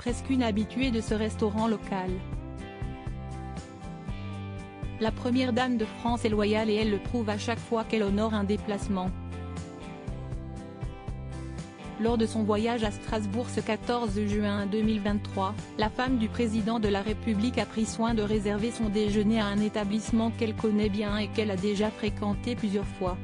presque une habituée de ce restaurant local. La première dame de France est loyale et elle le prouve à chaque fois qu'elle honore un déplacement. Lors de son voyage à Strasbourg ce 14 juin 2023, la femme du président de la République a pris soin de réserver son déjeuner à un établissement qu'elle connaît bien et qu'elle a déjà fréquenté plusieurs fois.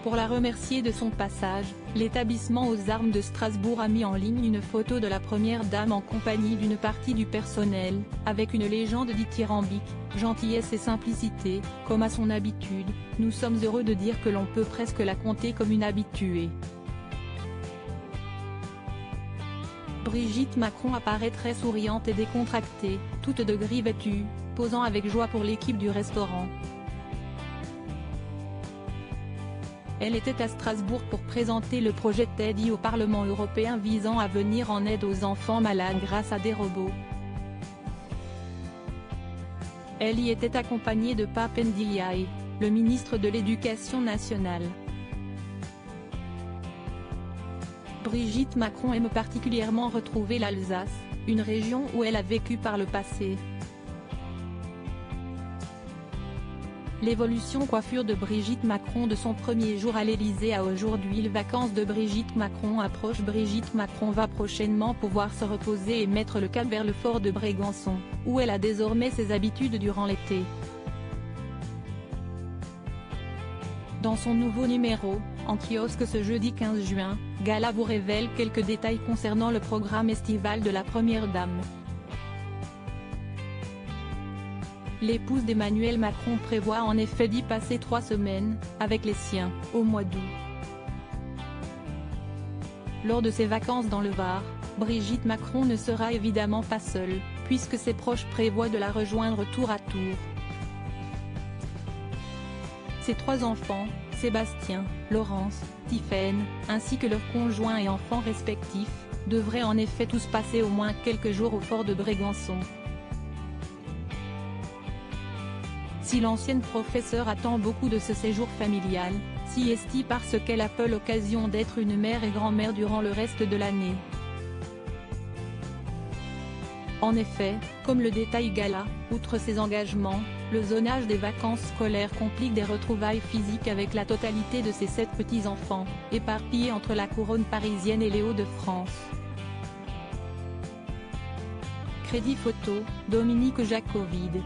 Pour la remercier de son passage, l'établissement aux Armes de Strasbourg a mis en ligne une photo de la première dame en compagnie d'une partie du personnel, avec une légende dithyrambique, gentillesse et simplicité, comme à son habitude, nous sommes heureux de dire que l'on peut presque la compter comme une habituée. Brigitte Macron apparaît très souriante et décontractée, toute de gris vêtue, posant avec joie pour l'équipe du restaurant. Elle était à Strasbourg pour présenter le projet TEDI au Parlement européen visant à venir en aide aux enfants malades grâce à des robots. Elle y était accompagnée de Pape Ndiaye, le ministre de l'Éducation nationale. Brigitte Macron aime particulièrement retrouver l'Alsace, une région où elle a vécu par le passé. L'évolution coiffure de Brigitte Macron de son premier jour à l'Élysée à aujourd'hui. Les vacances de Brigitte Macron approchent. Brigitte Macron va prochainement pouvoir se reposer et mettre le cap vers le fort de Brégançon, où elle a désormais ses habitudes durant l'été. Dans son nouveau numéro, en kiosque ce jeudi 15 juin, Gala vous révèle quelques détails concernant le programme estival de la première dame. L'épouse d'Emmanuel Macron prévoit en effet d'y passer 3 semaines, avec les siens, au mois d'août. Lors de ses vacances dans le Var, Brigitte Macron ne sera évidemment pas seule, puisque ses proches prévoient de la rejoindre tour à tour. Ses 3 enfants, Sébastien, Laurence, Tiphaine, ainsi que leurs conjoints et enfants respectifs, devraient en effet tous passer au moins quelques jours au fort de Brégançon. Si l'ancienne professeure attend beaucoup de ce séjour familial, si est-il parce qu'elle a peu l'occasion d'être une mère et grand-mère durant le reste de l'année. En effet, comme le détaille Gala, outre ses engagements, le zonage des vacances scolaires complique des retrouvailles physiques avec la totalité de ses 7 petits-enfants, éparpillés entre la couronne parisienne et les Hauts-de-France. Crédit photo, Dominique Jacovide.